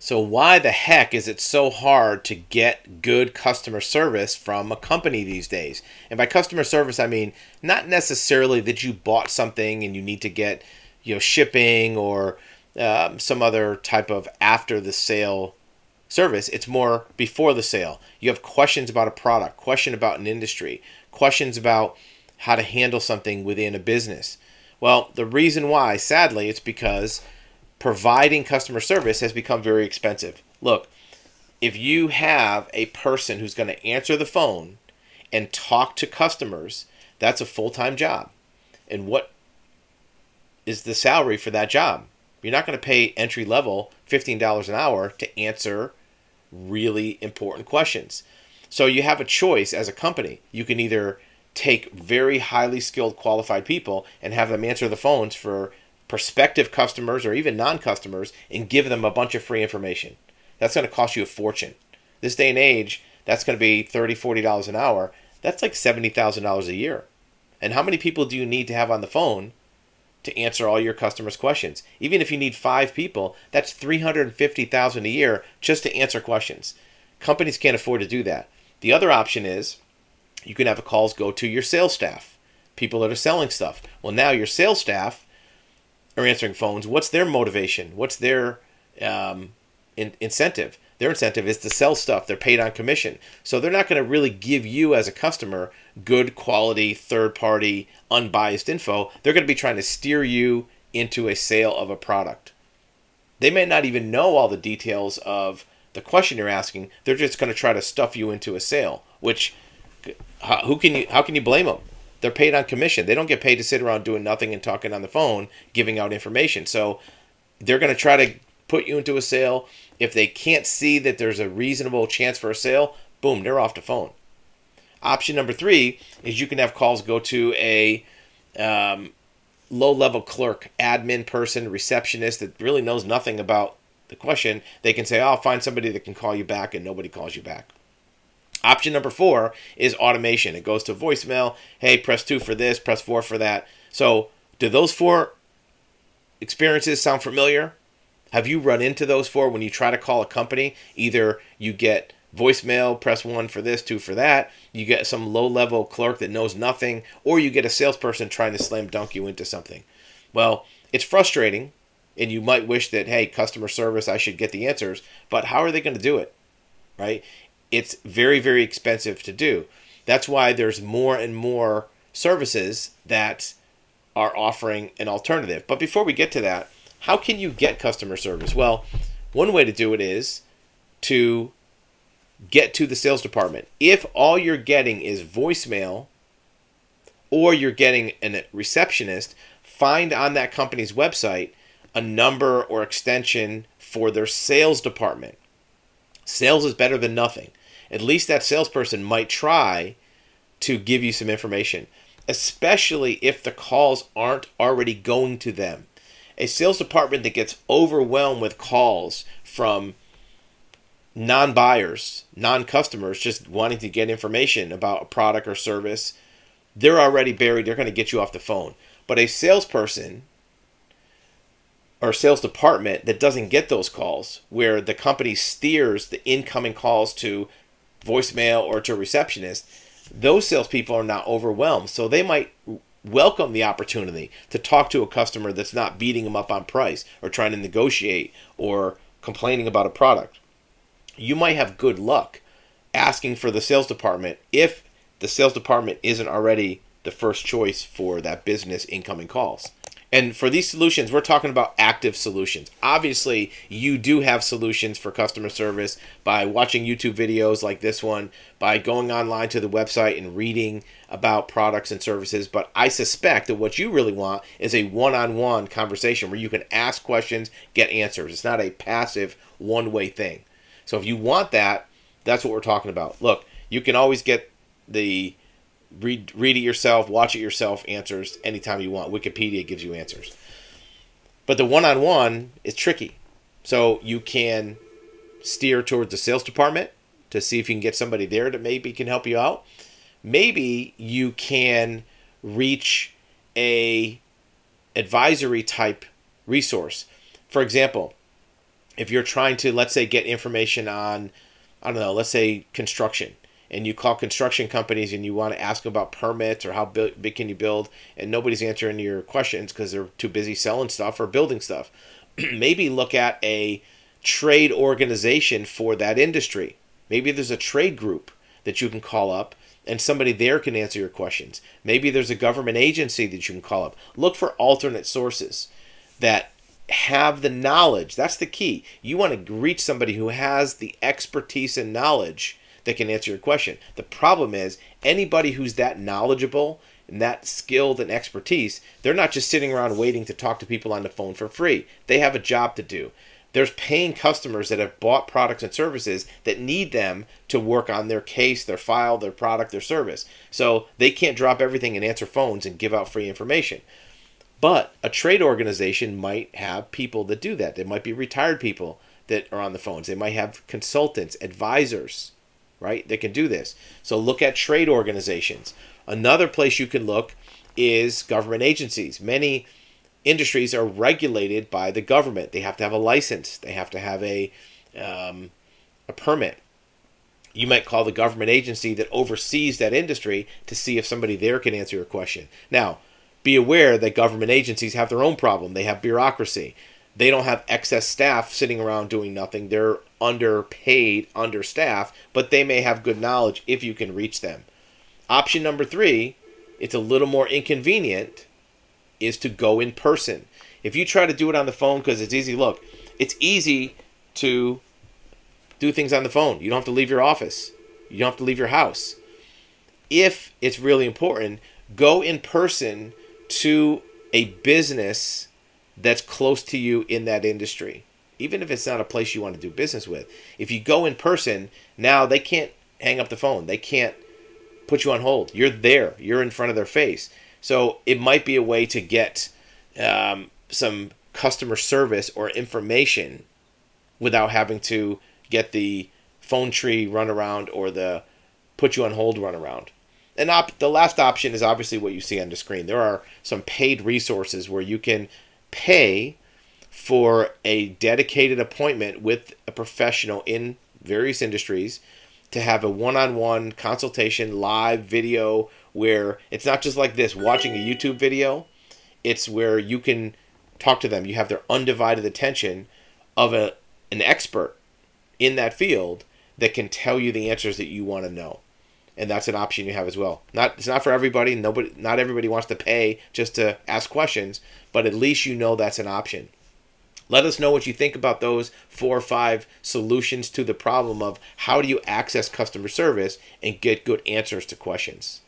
So why the heck is it so hard to get good customer service from a company these days? And by customer service, I mean not necessarily that you bought something and you need to get, shipping or some other type of after the sale service. It's more before the sale. You have questions about a product, question about an industry, questions about how to handle something within a business. Well, the reason why, sadly, it's because providing customer service has become very expensive. Look, if you have a person who's going to answer the phone and talk to customers, that's a full-time job. And what is the salary for that job? You're not going to pay entry level $15 an hour to answer really important questions. So you have a choice as a company. You can either take very highly skilled, qualified people and have them answer the phones for prospective customers or even non-customers and give them a bunch of free information. That's going to cost you a fortune. This day and age, that's going to be $30, $40 an hour. That's like $70,000 a year. And how many people do you need to have on the phone to answer all your customers' questions? Even if you need 5 people, that's $350,000 a year just to answer questions. Companies can't afford to do that. The other option is you can have the calls go to your sales staff, people that are selling stuff. Well, now your sales staff are answering phones. What's their motivation? What's their incentive? Their incentive is to sell stuff. They're paid on commission. So they're not going to really give you as a customer good quality, third-party, unbiased info. They're going to be trying to steer you into a sale of a product. They may not even know all the details of the question you're asking. They're just going to try to stuff you into a sale, which how can you blame them? They're paid on commission. They don't get paid to sit around doing nothing and talking on the phone, giving out information. So they're going to try to put you into a sale. If they can't see that there's a reasonable chance for a sale, boom, they're off the phone. Option number 3 is you can have calls go to a low-level clerk, admin person, receptionist that really knows nothing about the question. They can say, I'll find somebody that can call you back, and nobody calls you back. Option number 4 is automation. It goes to voicemail. Hey, press 2 for this, press 4 for that. So do those 4 experiences sound familiar? Have you run into those 4 when you try to call a company? Either you get voicemail, press 1 for this, 2 for that. You get some low-level clerk that knows nothing, or you get a salesperson trying to slam dunk you into something. Well, it's frustrating, and you might wish that, hey, customer service, I should get the answers, but how are they going to do it, right? It's very, very expensive to do. That's why there's more and more services that are offering an alternative. But before we get to that, how can you get customer service? Well, one way to do it is to get to the sales department. If all you're getting is voicemail or you're getting a receptionist, find on that company's website a number or extension for their sales department. Sales is better than nothing. At least that salesperson might try to give you some information, especially if the calls aren't already going to them. A sales department that gets overwhelmed with calls from non-buyers, non-customers, just wanting to get information about a product or service, they're already buried. They're going to get you off the phone. But a salesperson or sales department that doesn't get those calls, where the company steers the incoming calls to voicemail or to a receptionist, those salespeople are not overwhelmed. So they might welcome the opportunity to talk to a customer that's not beating them up on price or trying to negotiate or complaining about a product. You might have good luck asking for the sales department if the sales department isn't already the first choice for that business incoming calls. And for these solutions, we're talking about active solutions. Obviously, you do have solutions for customer service by watching YouTube videos like this one, by going online to the website and reading about products and services. But I suspect that what you really want is a one-on-one conversation where you can ask questions, get answers. It's not a passive one-way thing. So if you want that, that's what we're talking about. Look, you can always get the read it yourself, watch it yourself, answers anytime you want. Wikipedia gives you answers. But the one-on-one is tricky. So you can steer towards the sales department to see if you can get somebody there that maybe can help you out. Maybe you can reach a advisory type resource. For example, If you're trying to, let's say, get information on, I don't know, let's say construction, and you call construction companies and you want to ask them about permits or how big can you build, and nobody's answering your questions because they're too busy selling stuff or building stuff. Maybe look at a trade organization for that industry. Maybe there's a trade group that you can call up and somebody there can answer your questions. Maybe there's a government agency that you can call up. Look for alternate sources that have the knowledge. That's the key. You want to reach somebody who has the expertise and knowledge that can answer your question. The problem is anybody who's that knowledgeable and that skilled and expertise, they're not just sitting around waiting to talk to people on the phone for free. They have a job to do. There's paying customers that have bought products and services that need them to work on their case, their file, their product, their service. So they can't drop everything and answer phones and give out free information. But a trade organization might have people that do that. They might be retired people that are on the phones. They might have consultants, advisors, right? They can do this. So look at trade organizations. Another place you can look is government agencies. Many industries are regulated by the government. They have to have a license. They have to have a permit. You might call the government agency that oversees that industry to see if somebody there can answer your question. Now, be aware that government agencies have their own problem. They have bureaucracy. They don't have excess staff sitting around doing nothing. They're underpaid, understaffed, but they may have good knowledge if you can reach them. Option number 3, it's a little more inconvenient, is to go in person. If you try to do it on the phone because it's easy, look, it's easy to do things on the phone. You don't have to leave your office. You don't have to leave your house. If it's really important, go in person to a business that's close to you in that industry, even if it's not a place you want to do business with. If you go in person, now they can't hang up the phone. They can't put you on hold. You're there. You're in front of their face. So it might be a way to get some customer service or information without having to get the phone tree runaround or the put you on hold runaround. And the last option is obviously what you see on the screen. There are some paid resources where you can pay for a dedicated appointment with a professional in various industries to have a one-on-one consultation, live video, where it's not just like this, watching a YouTube video. It's where you can talk to them. You have their undivided attention of an expert in that field that can tell you the answers that you want to know. And that's an option you have as well. It's not for everybody. Not everybody wants to pay just to ask questions, but at least you know that's an option. Let us know what you think about those 4 or 5 solutions to the problem of how do you access customer service and get good answers to questions.